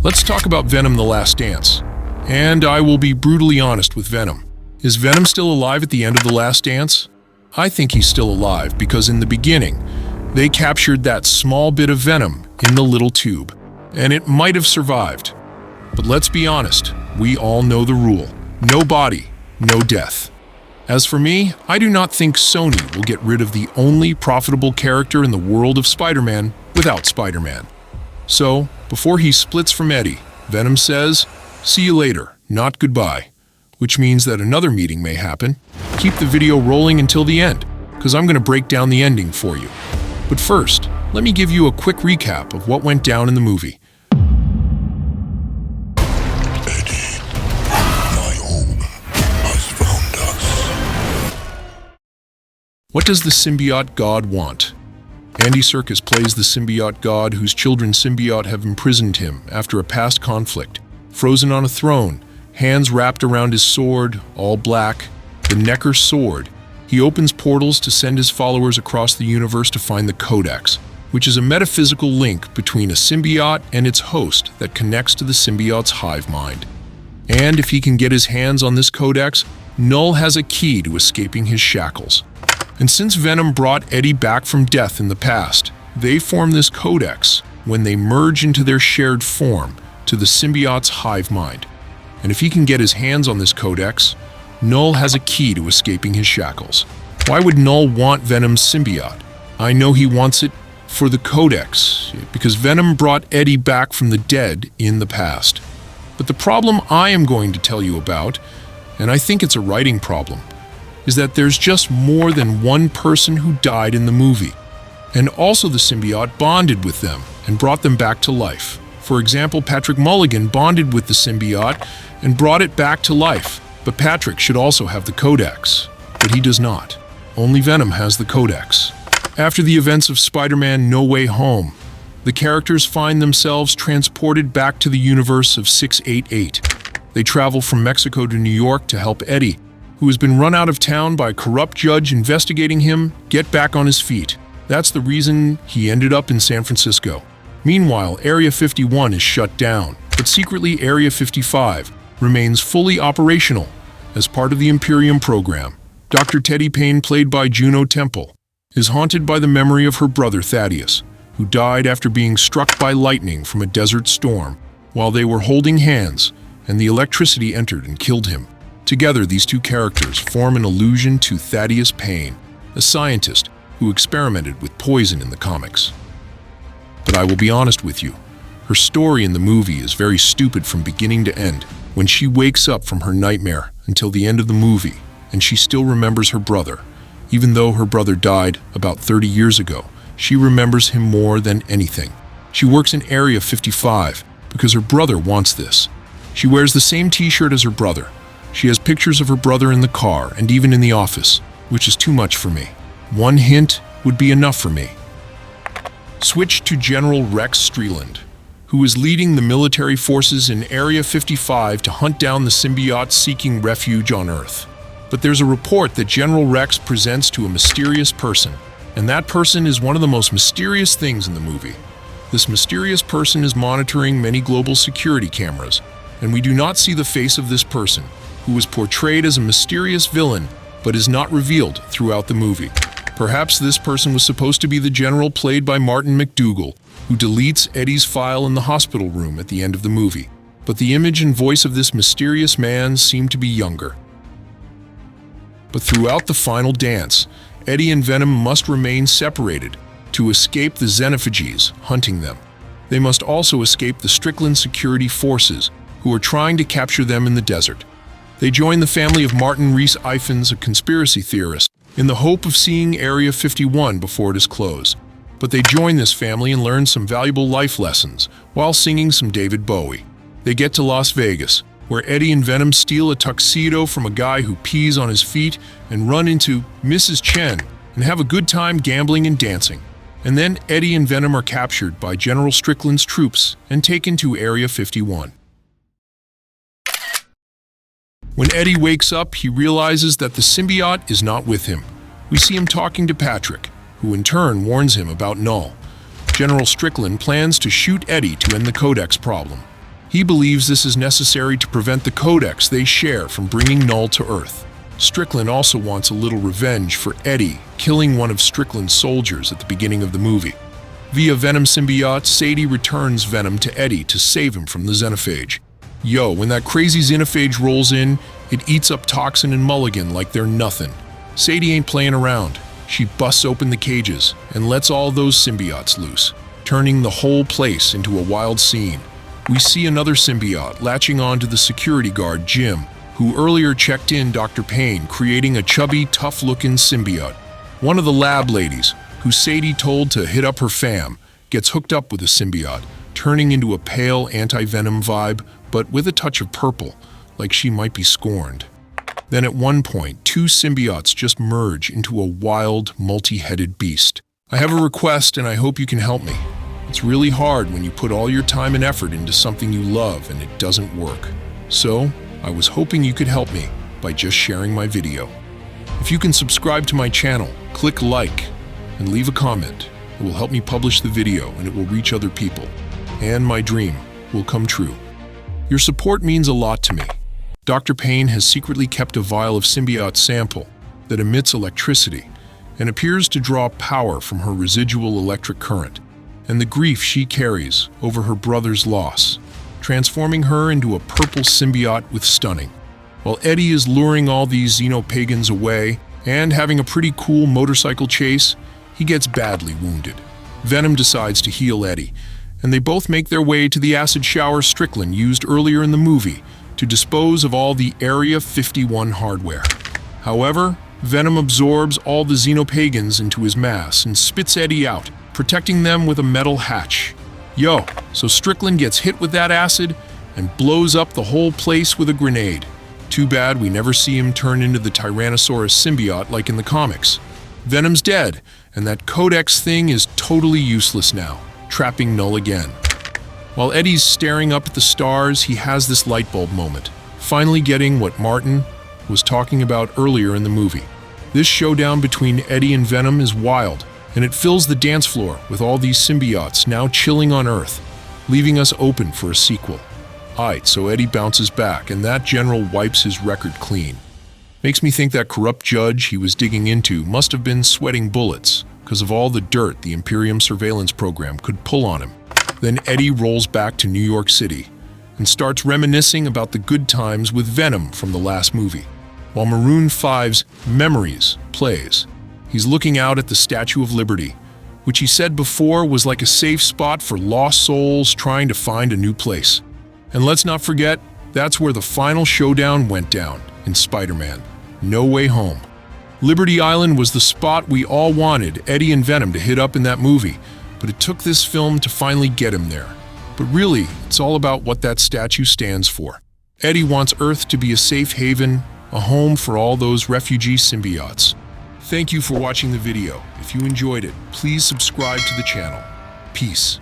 Let's talk about Venom: The Last Dance. And I will be brutally honest with Venom. Is Venom still alive at the end of The Last Dance? I think he's still alive because in the beginning, they captured that small bit of Venom in the little tube, and it might have survived. But let's be honest, we all know the rule. No body, no death. As for me, I do not think Sony will get rid of the only profitable character in the world of Spider-Man without Spider-Man. So, before he splits from Eddie, Venom says, "See you later, not goodbye," which means that another meeting may happen. Keep the video rolling until the end, because I'm going to break down the ending for you. But first, let me give you a quick recap of what went down in the movie. Eddie, my home has found us. What does the symbiote god want? Andy Serkis plays the symbiote god whose children symbiote have imprisoned him after a past conflict. Frozen on a throne, hands wrapped around his sword, all black, the Necker sword. He opens portals to send his followers across the universe to find the Codex, which is a metaphysical link between a symbiote and its host that connects to the symbiote's hive mind. And if he can get his hands on this Codex, Knull has a key to escaping his shackles. And since Venom brought Eddie back from death in the past, they form this Codex when they merge into their shared form to the symbiote's hive mind. And if he can get his hands on this Codex, Knull has a key to escaping his shackles. Why would Knull want Venom's symbiote? I know he wants it for the Codex, because Venom brought Eddie back from the dead in the past. But the problem I am going to tell you about, and I think it's a writing problem, is that there's just more than one person who died in the movie. And also the symbiote bonded with them and brought them back to life. For example, Patrick Mulligan bonded with the symbiote and brought it back to life. But Patrick should also have the Codex. But he does not. Only Venom has the Codex. After the events of Spider-Man: No Way Home, the characters find themselves transported back to the universe of 688. They travel from Mexico to New York to help Eddie, who has been run out of town by a corrupt judge investigating him, get back on his feet. That's the reason he ended up in San Francisco. Meanwhile, Area 51 is shut down, but secretly Area 55 remains fully operational as part of the Imperium program. Dr. Teddy Payne, played by Juno Temple, is haunted by the memory of her brother Thaddeus, who died after being struck by lightning from a desert storm while they were holding hands, and the electricity entered and killed him. Together, these two characters form an allusion to Thaddeus Payne, a scientist who experimented with poison in the comics. But I will be honest with you, her story in the movie is very stupid from beginning to end. When she wakes up from her nightmare until the end of the movie, and she still remembers her brother, even though her brother died about 30 years ago, she remembers him more than anything. She works in Area 55 because her brother wants this. She wears the same t-shirt as her brother. She has pictures of her brother in the car and even in the office, which is too much for me. One hint would be enough for me. Switch to General Rex Streeland, who is leading the military forces in Area 55 to hunt down the symbiote seeking refuge on Earth. But there's a report that General Rex presents to a mysterious person, and that person is one of the most mysterious things in the movie. This mysterious person is monitoring many global security cameras, and we do not see the face of this person, who was portrayed as a mysterious villain but is not revealed throughout the movie. Perhaps this person was supposed to be the general played by Martin McDougall, who deletes Eddie's file in the hospital room at the end of the movie. But the image and voice of this mysterious man seem to be younger. But throughout the final dance, Eddie and Venom must remain separated to escape the Xenophages hunting them. They must also escape the Strickland security forces, who are trying to capture them in the desert. They join the family of Martin Rees-Iffens, a conspiracy theorist, in the hope of seeing Area 51 before it is closed. But they join this family and learn some valuable life lessons while singing some David Bowie. They get to Las Vegas, where Eddie and Venom steal a tuxedo from a guy who pees on his feet and run into Mrs. Chen and have a good time gambling and dancing. And then Eddie and Venom are captured by General Strickland's troops and taken to Area 51. When Eddie wakes up, he realizes that the symbiote is not with him. We see him talking to Patrick, who in turn warns him about Knull. General Strickland plans to shoot Eddie to end the Codex problem. He believes this is necessary to prevent the Codex they share from bringing Knull to Earth. Strickland also wants a little revenge for Eddie killing one of Strickland's soldiers at the beginning of the movie. Via Venom symbiote, Sadie returns Venom to Eddie to save him from the Xenophage. Yo, when that crazy Xenophage rolls in, it eats up Toxin and Mulligan like they're nothing. Sadie ain't playing around. She busts open the cages and lets all those symbiotes loose, turning the whole place into a wild scene. We see another symbiote latching on to the security guard, Jim, who earlier checked in Dr. Payne, creating a chubby, tough-looking symbiote. One of the lab ladies, who Sadie told to hit up her fam, gets hooked up with a symbiote, turning into a pale anti-venom vibe, but with a touch of purple, like she might be scorned. Then at one point, two symbiotes just merge into a wild, multi-headed beast. I have a request and I hope you can help me. It's really hard when you put all your time and effort into something you love and it doesn't work. So, I was hoping you could help me by just sharing my video. If you can subscribe to my channel, click like, and leave a comment. It will help me publish the video and it will reach other people. And my dream will come true. Your support means a lot to me. Dr. Payne has secretly kept a vial of symbiote sample that emits electricity and appears to draw power from her residual electric current and the grief she carries over her brother's loss, transforming her into a purple symbiote with stunning. While Eddie is luring all these Xenopagans away and having a pretty cool motorcycle chase, he gets badly wounded. Venom decides to heal Eddie, and they both make their way to the acid shower Strickland used earlier in the movie to dispose of all the Area 51 hardware. However, Venom absorbs all the Xenopagans into his mass and spits Eddie out, protecting them with a metal hatch. Yo, so Strickland gets hit with that acid and blows up the whole place with a grenade. Too bad we never see him turn into the Tyrannosaurus symbiote like in the comics. Venom's dead, and that Codex thing is totally useless now, trapping Knull again. While Eddie's staring up at the stars, he has this light bulb moment, finally getting what Martin was talking about earlier in the movie. This showdown between Eddie and Venom is wild, and it fills the dance floor with all these symbiotes now chilling on Earth, leaving us open for a sequel. Aight, so Eddie bounces back, and that general wipes his record clean. Makes me think that corrupt judge he was digging into must have been sweating bullets because of all the dirt the Imperium surveillance program could pull on him. Then Eddie rolls back to New York City and starts reminiscing about the good times with Venom from the last movie. While Maroon 5's Memories plays, he's looking out at the Statue of Liberty, which he said before was like a safe spot for lost souls trying to find a new place. And let's not forget, that's where the final showdown went down in Spider-Man: No Way Home. Liberty Island was the spot we all wanted Eddie and Venom to hit up in that movie, but it took this film to finally get him there. But really, it's all about what that statue stands for. Eddie wants Earth to be a safe haven, a home for all those refugee symbiotes. Thank you for watching the video. If you enjoyed it, please subscribe to the channel. Peace.